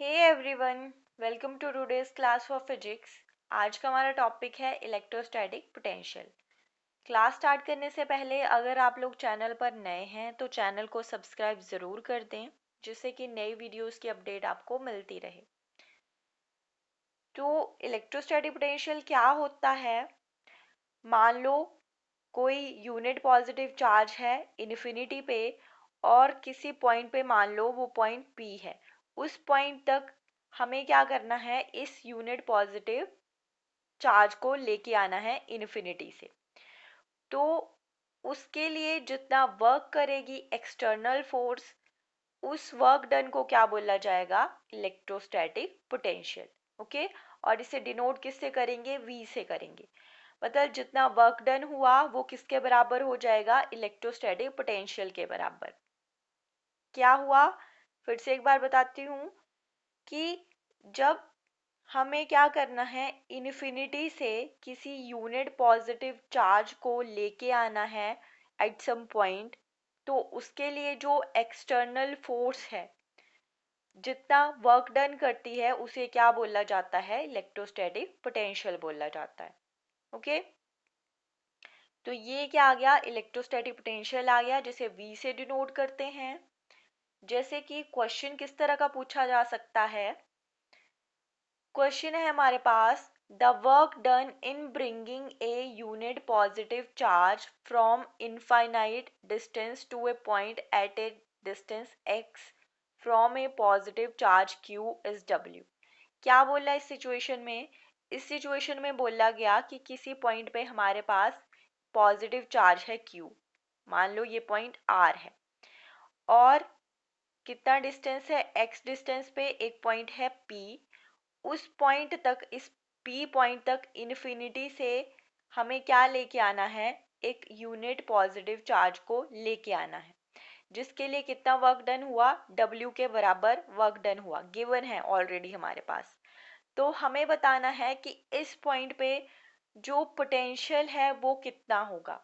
Hey everyone, welcome to today's class for physics. आज का हमारा टॉपिक है इलेक्ट्रोस्टैटिक पोटेंशियल। क्लास स्टार्ट करने से पहले अगर आप लोग चैनल पर नए हैं तो चैनल को सब्सक्राइब ज़रूर कर दें, जिससे कि नई वीडियोस की अपडेट आपको मिलती रहे। तो इलेक्ट्रोस्टैटिक पोटेंशियल क्या होता है? मान लो कोई यूनिट पॉजिटिव चार्ज है इन्फिनिटी पे, और किसी पॉइंट पे मान लो वो पॉइंट पी है। उस पॉइंट तक हमें क्या करना है, इस यूनिट पॉजिटिव चार्ज को लेके आना है इन्फिनिटी से। तो उसके लिए जितना वर्क करेगी एक्सटर्नल फोर्स, उस वर्क डन को क्या बोला जाएगा? Electrostatic potential. ओके, और इसे डिनोट किससे करेंगे? वी से करेंगे। मतलब जितना वर्क डन हुआ वो किसके बराबर हो जाएगा? इलेक्ट्रोस्टैटिक पोटेंशियल के बराबर। क्या हुआ? फिर से एक बार बताती हूँ कि जब हमें क्या करना है, इन्फिनिटी से किसी यूनिट पॉजिटिव चार्ज को लेके आना है एट सम पॉइंट, तो उसके लिए जो एक्सटर्नल फोर्स है जितना वर्क डन करती है उसे क्या बोला जाता है? इलेक्ट्रोस्टैटिक पोटेंशियल बोला जाता है। ओके, तो ये क्या आ गया? इलेक्ट्रोस्टैटिक पोटेंशियल आ गया, जिसे V से डिनोट करते हैं। जैसे कि क्वेश्चन किस तरह का पूछा जा सकता है? क्वेश्चन है हमारे पास, the work done in bringing a unit positive charge from infinite distance to a point at a distance x from a positive charge q is w। क्या बोला इस सिचुएशन में? इस सिचुएशन में बोला गया कि किसी पॉइंट पे हमारे पास पॉजिटिव चार्ज है q। मान लो ये पॉइंट r है, और कितना डिस्टेंस है? x डिस्टेंस पे एक पॉइंट है p। उस पॉइंट तक, इस पी पॉइंट तक इन्फिनिटी से हमें क्या लेके आना है? एक यूनिट पॉजिटिव चार्ज को लेके आना है, जिसके लिए कितना वर्क डन हुआ? W के बराबर वर्क डन हुआ, गिवन है ऑलरेडी हमारे पास। तो हमें बताना है कि इस पॉइंट पे जो पोटेंशियल है वो कितना होगा।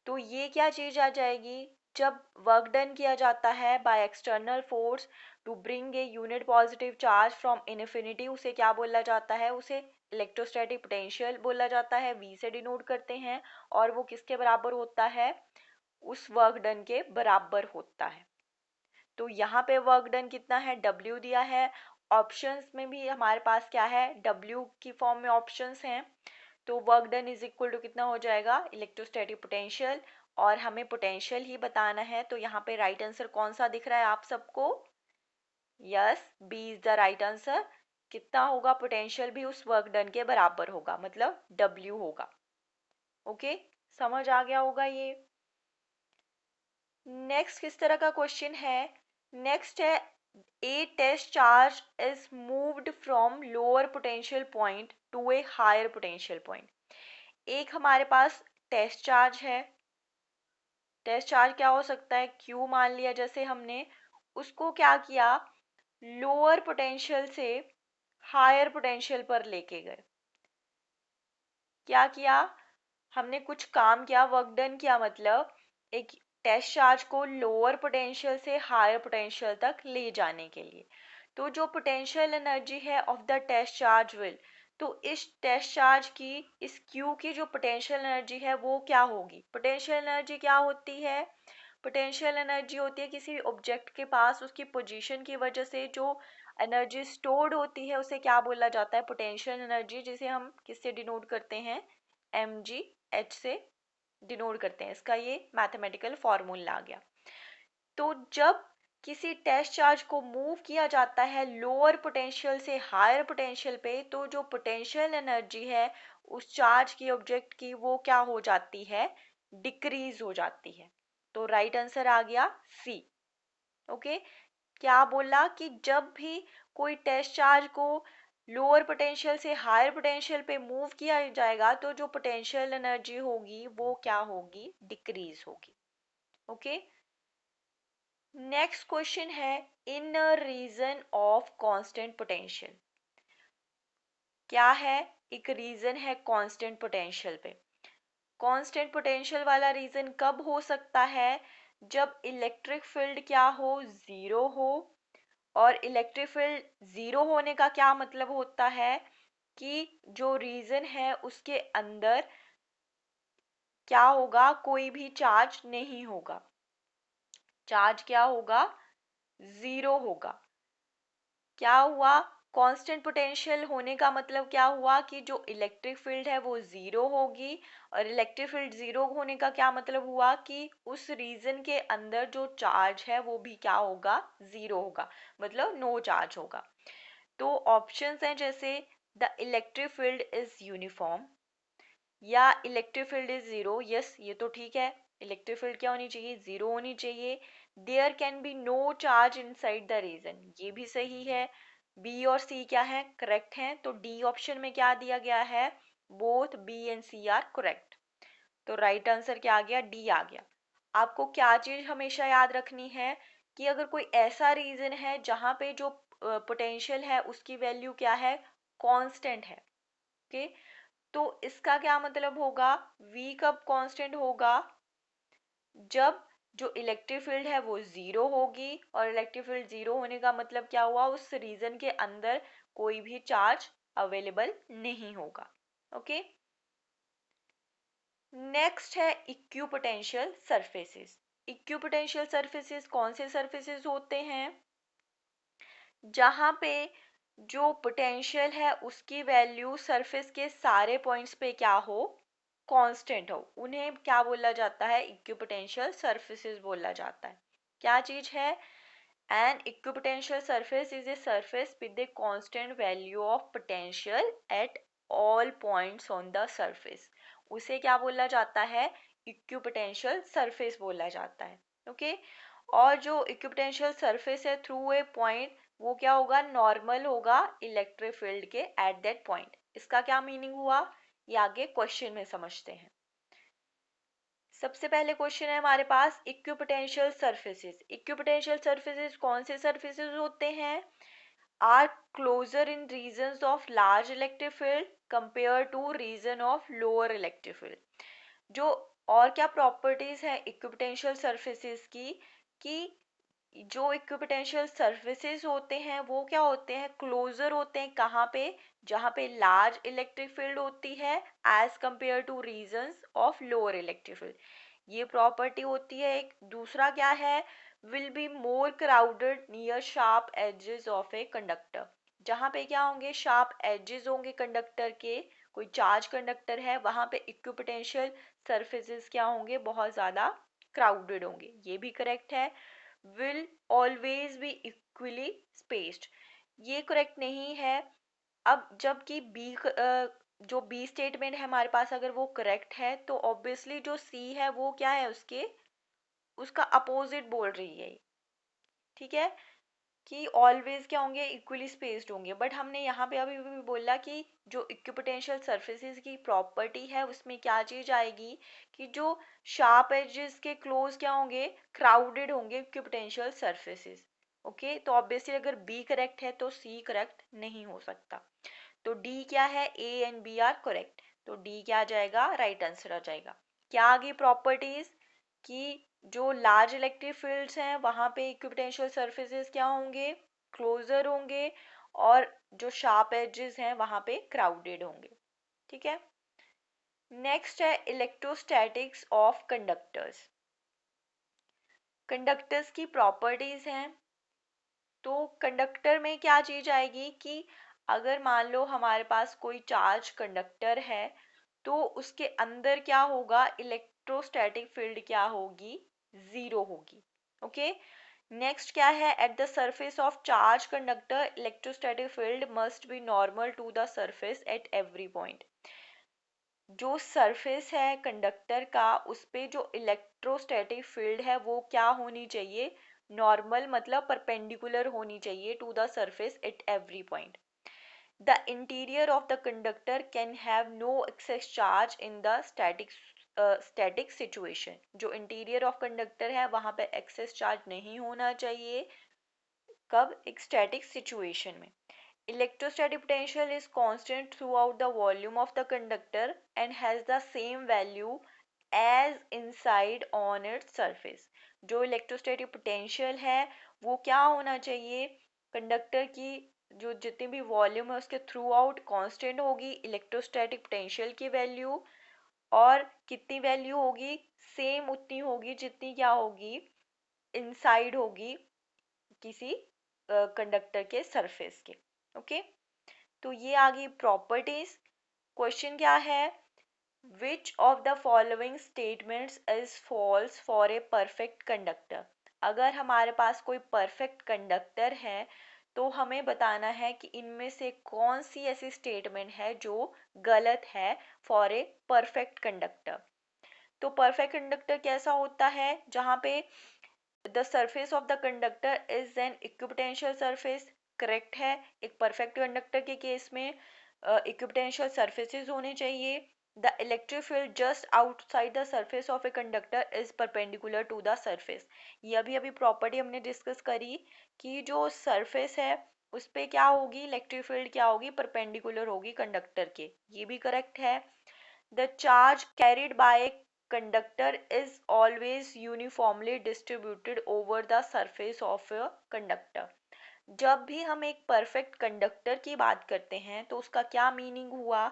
तो ये क्या चीज आ जाएगी? जब वर्क डन किया जाता है by external force to bring a unit positive charge from infinity, उसे क्या बोला जाता है? उसे इलेक्ट्रोस्टैटिक पोटेंशियल बोला जाता है। V से डिनोट करते हैं, और वो किसके बराबर होता है? उस वर्क डन के बराबर होता है। तो यहाँ पे वर्क डन कितना है? W दिया है। ऑप्शंस में भी हमारे पास क्या है? W की फॉर्म में ऑप्शंस हैं। तो work done is equal to कितना हो जाएगा? Electrostatic potential. और हमें पोटेंशियल ही बताना है, तो यहाँ पे राइट आंसर कौन सा दिख रहा है आप सबको? Yes, B is the right answer. कितना होगा? पोटेंशियल भी उस वर्क डन के बराबर होगा, मतलब W होगा। ओके, समझ आ गया होगा ये। नेक्स्ट किस तरह का क्वेश्चन है? नेक्स्ट है, a test charge is moved from lower potential point to a higher potential point. एक हमारे पास टेस्ट चार्ज है। टेस्ट चार्ज क्या हो सकता है? क्यू मान लिया जैसे हमने। उसको क्या किया? लोअर पोटेंशियल से हायर पोटेंशियल पर लेके गए। क्या किया? हमने कुछ काम किया, वर्क डन किया, मतलब एक टेस्ट चार्ज को लोअर पोटेंशियल से हायर पोटेंशियल तक ले जाने के लिए। तो जो पोटेंशियल एनर्जी है of the test charge will, तो इस टेस्ट चार्ज की, इस क्यू की जो पोटेंशियल एनर्जी है वो क्या होगी? पोटेंशियल एनर्जी क्या होती है? पोटेंशियल एनर्जी होती है किसी ऑब्जेक्ट के पास उसकी पोजीशन की वजह से जो एनर्जी स्टोर्ड होती है, उसे क्या बोला जाता है? पोटेंशियल एनर्जी, जिसे हम किससे डिनोट करते हैं? mgh से डिनोट करते हैं। इसका ये मैथमेटिकल फॉर्मूला आ गया। तो जब किसी टेस्ट चार्ज को मूव किया जाता है लोअर पोटेंशियल से हायर पोटेंशियल पे, तो जो पोटेंशियल एनर्जी है उस चार्ज की, ऑब्जेक्ट की, वो क्या हो जाती है? डिक्रीज हो जाती है। तो राइट आंसर आ गया सी। ओके, क्या बोला कि जब भी कोई टेस्ट चार्ज को लोअर पोटेंशियल से हायर पोटेंशियल पे मूव किया जाएगा, तो जो पोटेंशियल एनर्जी होगी वो क्या होगी? डिक्रीज होगी। ओके, नेक्स्ट क्वेश्चन है, इन रीजन ऑफ कांस्टेंट पोटेंशियल। क्या है? एक रीजन है कांस्टेंट पोटेंशियल पे। कांस्टेंट पोटेंशियल वाला रीजन कब हो सकता है? जब इलेक्ट्रिक फील्ड क्या हो? जीरो हो, और इलेक्ट्रिक फील्ड ज़ीरो होने का क्या मतलब होता है कि जो रीजन है उसके अंदर क्या होगा, कोई भी चार्ज नहीं होगा। चार्ज क्या होगा, ज़ीरो होगा। क्या हुआ, कांस्टेंट पोटेंशियल होने का मतलब क्या हुआ कि जो इलेक्ट्रिक फील्ड है वो ज़ीरो होगी। और इलेक्ट्रिक फील्ड ज़ीरो होने का क्या मतलब हुआ कि उस रीजन के अंदर जो चार्ज है वो भी क्या होगा, ज़ीरो होगा, मतलब नो चार्ज होगा। तो ऑप्शंस हैं जैसे the electric field is uniform या electric field is zero. Yes, ये तो ठीक है, इलेक्ट्रिक फील्ड क्या होनी चाहिए, ज़ीरो होनी चाहिए। There can be no charge inside the region, ये भी सही है। बी और सी क्या है, करेक्ट हैं। तो डी ऑप्शन में क्या दिया गया है, both B and C are correct. तो राइट आंसर क्या आ गया, डी आ गया। आपको क्या चीज हमेशा याद रखनी है कि अगर कोई ऐसा रीजन है जहां पे जो पोटेंशियल है उसकी वैल्यू क्या है, कांस्टेंट है। ओके, तो इसका क्या मतलब होगा, v कब कांस्टेंट होगा, जब जो इलेक्ट्रिक फील्ड है वो ज़ीरो होगी। और इलेक्ट्रिक फील्ड ज़ीरो होने का मतलब क्या हुआ, उस रीजन के अंदर कोई भी चार्ज अवेलेबल नहीं होगा। ओके, नेक्स्ट है इक्विपोटेंशियल सरफेसेस। इक्विपोटेंशियल सरफेसेस कौन से सरफेसेस होते हैं, जहां पे जो पोटेंशियल है उसकी वैल्यू सरफेस के सारे पॉइंट्स पे क्या हो, कांस्टेंट हो, उन्हें क्या बोला जाता है, इक्विपोटेंशियल सरफेसेस बोला जाता है। क्या चीज है, an equipotential surface is a surface with a constant value of potential at all points on the surface. उसे क्या बोला जाता है, इक्विपोटेंशियल सरफेस बोला जाता है। ओके, और जो इक्विपोटेंशियल सरफेस है थ्रू ए पॉइंट, वो क्या होगा, नॉर्मल होगा इलेक्ट्रिक फील्ड के एट दैट पॉइंट। इसका क्या मीनिंग हुआ, ये आगे क्वेश्चन में समझते हैं। सबसे पहले क्वेश्चन है हमारे पास, इक्विपोटेंशियल सरफेसेस। इक्विपोटेंशियल सरफेसेस कौन से सरफेसेस होते हैं, are closer in regions of large electric field compare to region of lower electric field. जो और क्या प्रॉपर्टीज है इक्विपोटेंशियल सरफेसेस की, कि जो इक्विपोटेंशियल सरफेसेस होते हैं वो क्या होते हैं, क्लोजर होते हैं, कहाँ पे, जहाँ पे लार्ज इलेक्ट्रिक फील्ड होती है as compare to regions of lower electric field. ये प्रॉपर्टी होती है एक। दूसरा क्या है, will be more crowded near sharp edges of a conductor. जहाँ पे क्या होंगे, शार्प एजेस होंगे कंडक्टर के, कोई चार्ज कंडक्टर है वहाँ पे इक्विपोटेंशियल सरफेसेस क्या होंगे, बहुत ज़्यादा क्राउडेड होंगे, ये भी करेक्ट है। Will always be equally spaced, ये करेक्ट नहीं है। अब जबकि बी जो बी स्टेटमेंट है हमारे पास अगर वो करेक्ट है तो ऑब्वियसली जो सी है वो क्या है, उसके उसका अपोजिट बोल रही है। ठीक है, कि ऑलवेज क्या होंगे, इक्वली स्पेस्ड होंगे। बट हमने यहाँ पे अभी भी बोला कि जो इक्विपोटेंशियल सरफेसेस की प्रॉपर्टी है उसमें क्या चीज आएगी, कि जो शार्प एजेस के क्लोज क्या होंगे, क्राउडेड होंगे इक्विपोटेंशियल सरफेसेस। ओके, तो ऑब्वियसली अगर बी करेक्ट है तो सी करेक्ट नहीं हो सकता। तो डी क्या है, A and B are correct, तो डी क्या आ जाएगा, राइट आंसर आ जाएगा। क्या आ गई प्रॉपर्टीज, कि जो लार्ज इलेक्ट्रिक फील्ड्स हैं वहाँ पे इक्विपोटेंशियल सरफेसेस क्या होंगे, क्लोजर होंगे, और जो शार्प एजेस हैं वहाँ पे क्राउडेड होंगे। ठीक है, नेक्स्ट है इलेक्ट्रोस्टैटिक्स ऑफ कंडक्टर्स। कंडक्टर्स की प्रॉपर्टीज हैं। तो कंडक्टर में क्या चीज आएगी, कि अगर मान लो हमारे पास कोई चार्ज कंडक्टर है तो उसके अंदर क्या होगा, इलेक्ट्रोस्टैटिक फील्ड क्या होगी, ज़ीरो होगी। ओके, नेक्स्ट क्या है, at the surface of charge conductor electrostatic field must be normal to the surface at every point. जो सरफेस है कंडक्टर का उस पे जो इलेक्ट्रोस्टैटिक फील्ड है वो क्या होनी चाहिए, नॉर्मल, मतलब परपेंडिकुलर होनी चाहिए to the surface at every point. The interior of the conductor can have no excess charge in the static situation. जो इंटीरियर ऑफ कंडक्टर है वहाँ पे एक्सेस चार्ज नहीं होना चाहिए, कब, एक स्टैटिक सिचुएशन में। Electrostatic potential is constant throughout the volume of the conductor and has the same value as inside on its surface. जो electrostatic potential है वो क्या होना चाहिए, कंडक्टर की जो जितनी भी वॉल्यूम है उसके थ्रू आउट कांस्टेंट होगी इलेक्ट्रोस्टैटिक पोटेंशियल की वैल्यू, और कितनी वैल्यू होगी, सेम उतनी होगी जितनी क्या होगी, इनसाइड होगी किसी कंडक्टर के सरफेस के। ओके, तो ये आ गई प्रॉपर्टीज। क्वेश्चन क्या है, which of the following statements is false for a perfect conductor. अगर हमारे पास कोई परफेक्ट कंडक्टर है तो हमें बताना है कि इनमें से कौन सी ऐसी स्टेटमेंट है जो गलत है फॉर ए परफेक्ट कंडक्टर। तो परफेक्ट कंडक्टर कैसा होता है, जहाँ पे the surface of the conductor is an equipotential surface. Correct है, एक परफेक्ट कंडक्टर के केस में इक्विपोटेंशियल सरफेसेस होने चाहिए। The electric field just outside the surface of a conductor is perpendicular to the surface. ये अभी अभी प्रॉपर्टी हमने डिस्कस करी कि जो सरफेस है उस पे क्या होगी, इलेक्ट्रिक फील्ड क्या होगी, परपेंडिकुलर होगी कंडक्टर के। ये भी करेक्ट है। The charge carried by conductor is always uniformly distributed over the surface of a conductor। जब भी हम एक परफेक्ट कंडक्टर की बात करते हैं तो उसका क्या मीनिंग हुआ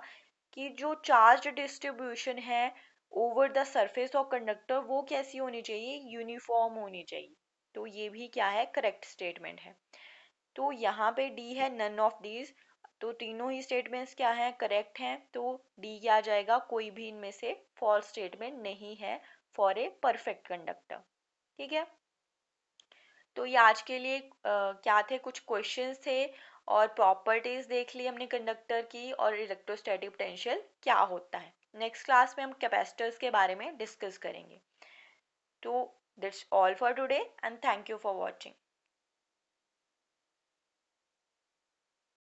कि जो चार्ज डिस्ट्रीब्यूशन है over the surface of conductor वो कैसी होनी चाहिए, यूनिफॉर्म होनी चाहिए। तो ये भी क्या है, करेक्ट स्टेटमेंट है। तो यहाँ पे डी है नन ऑफ दीज, तो तीनों ही स्टेटमेंट्स क्या हैं, करेक्ट हैं। तो डी क्या आ जाएगा, कोई भी इनमें से फॉल्स स्टेटमेंट नहीं है फॉर ए परफेक्ट कंडक्टर। ठीक है, तो ये आज के लिए क्या थे, कुछ क्वेश्चंस थे और प्रॉपर्टीज देख ली हमने कंडक्टर की, और इलेक्ट्रोस्टैटिक पोटेंशियल क्या होता है। नेक्स्ट क्लास में हम कैपेसिटर्स के बारे में डिस्कस करेंगे। तो that's all for today and thank you for watching.